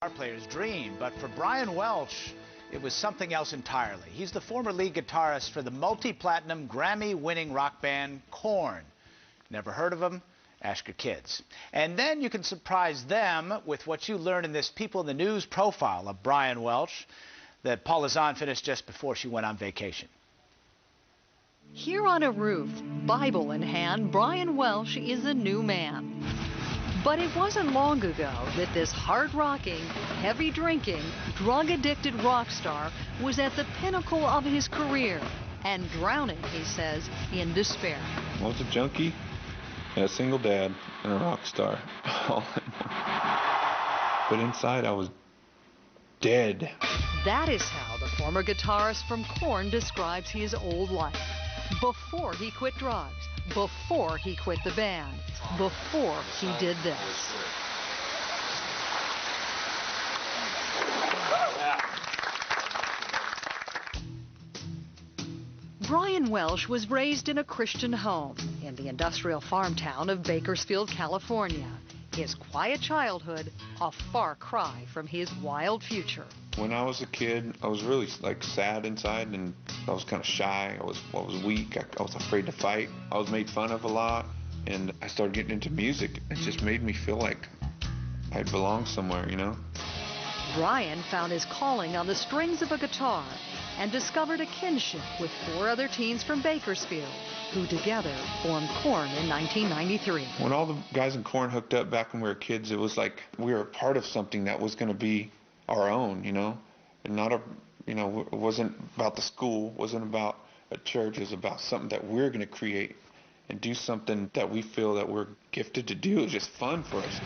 Player's dream, but for Brian Welch, it was something else entirely. He's the former lead guitarist for the multi-platinum Grammy-winning rock band Korn. Never heard of him? Ask your kids. And then you can surprise them with what you learn in this People in the News profile of Brian Welch that Paula Zahn finished just before she went on vacation. Here on a roof, Bible in hand, Brian Welch is a new man. But it wasn't long ago that this hard-rocking, heavy-drinking, drug-addicted rock star was at the pinnacle of his career and drowning, he says, in despair. I was a junkie, a single dad, and a rock star. But inside I was dead. That is how the former guitarist from Korn describes his old life. Before he quit drugs, before he quit the band, before he did this. Brian Welch was raised in a Christian home in the industrial farm town of Bakersfield, California. His quiet childhood, a far cry from his wild future. When I was a kid, I was really sad inside, and I was kind of shy. I was weak. I was afraid to fight. I was made fun of a lot, and I started getting into music. It just made me feel like I belonged somewhere, you know? Brian found his calling on the strings of a guitar and discovered a kinship with 4 other teens from Bakersfield, who together formed Korn in 1993. When all the guys in Korn hooked up back when we were kids, it was like we were a part of something that was going to be our own, you know? And not it wasn't about the school, wasn't about a church, it was about something that we're going to create and do something that we feel that we're gifted to do. It was just fun for us.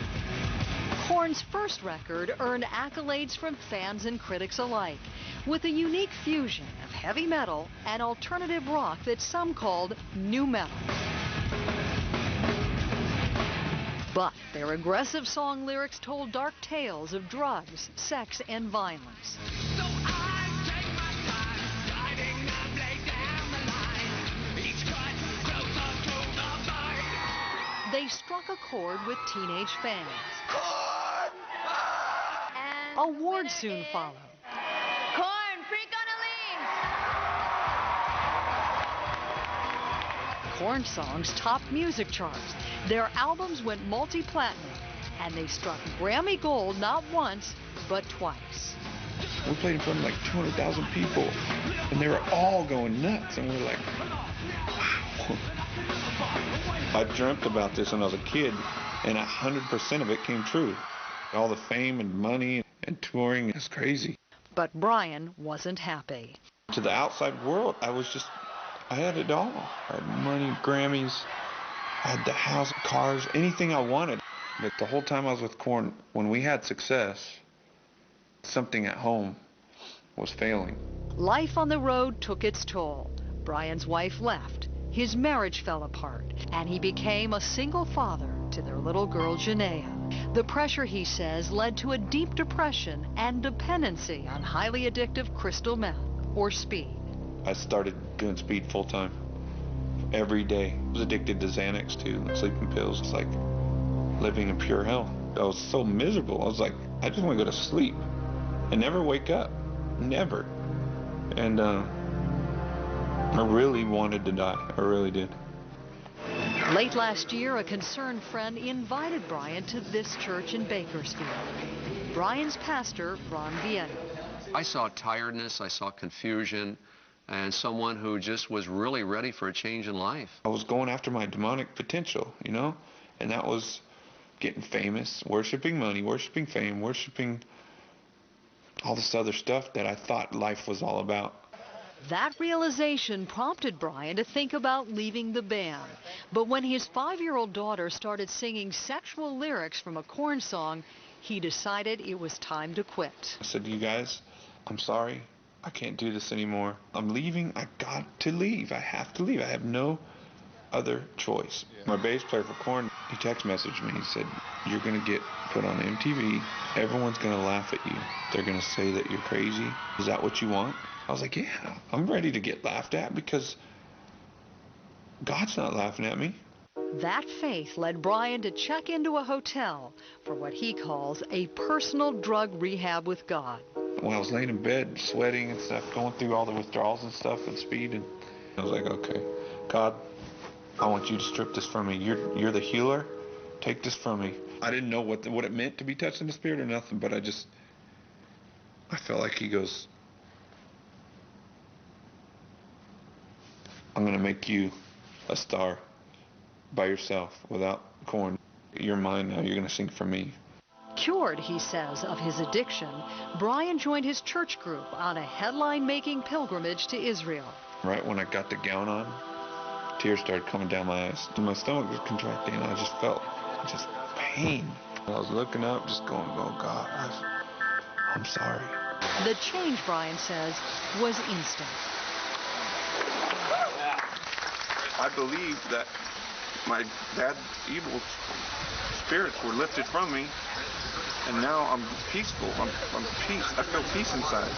Korn's first record earned accolades from fans and critics alike, with a unique fusion of heavy metal and alternative rock that some called nu metal. But their aggressive song lyrics told dark tales of drugs, sex, and violence. So I take my time, guiding and lay down the line, each cut closer to the bite. They struck a chord with teenage fans. Awards soon followed. Korn, freak on a leash! Korn songs topped music charts. Their albums went multi-platinum, and they struck Grammy Gold not once, but twice. We played in front of like 200,000 people, and they were all going nuts, and we were like, wow. I dreamt about this when I was a kid, and 100% of it came true. All the fame and money and touring is crazy. But Brian wasn't happy. To the outside world, I had it all. I had money, Grammys, I had the house, cars, anything I wanted. But the whole time I was with Korn, when we had success, something at home was failing. Life on the road took its toll. Brian's wife left, his marriage fell apart, and he became a single father to their little girl, Janaea. The pressure, he says, led to a deep depression and dependency on highly addictive crystal meth, or speed. I started doing speed full time, every day. I was addicted to Xanax too, sleeping pills. It's like living in pure hell. I was so miserable. I was like, I just want to go to sleep and never wake up, never. And I really wanted to die. I really did. Late last year, a concerned friend invited Brian to this church in Bakersfield. Brian's pastor, Ron Vieta. I saw tiredness, I saw confusion, and someone who just was really ready for a change in life. I was going after my demonic potential, you know, and that was getting famous, worshiping money, worshiping fame, worshiping all this other stuff that I thought life was all about. That realization prompted Brian to think about leaving the band. But when his 5-year-old daughter started singing sexual lyrics from a Korn song, he decided it was time to quit. I said, you guys, I'm sorry. I can't do this anymore. I'm leaving. I got to leave. I have to leave. I have no other choice. My bass player for Korn, he text messaged me. He said, you're going to get put on MTV. Everyone's going to laugh at you. They're going to say that you're crazy. Is that what you want? I was like, yeah, I'm ready to get laughed at because God's not laughing at me. That faith led Brian to check into a hotel for what he calls a personal drug rehab with God. When I was laying in bed, sweating and stuff, going through all the withdrawals and stuff and speed, and I was like, okay, God, I want you to strip this from me. You're the healer. Take this from me. I didn't know what it meant to be touched in the spirit or nothing, but I felt like he goes, I'm going to make you a star by yourself without corn. You're mine now. You're going to sing for me. Cured, he says, of his addiction, Brian joined his church group on a headline-making pilgrimage to Israel. Right when I got the gown on, tears started coming down my eyes. My stomach was contracting, and I just felt just pain. I was looking up, just going, oh, God, I'm sorry. The change, Brian says, was instant. I believe that my bad, evil spirits were lifted from me, and now I'm peaceful. I'm peace. I feel peace inside.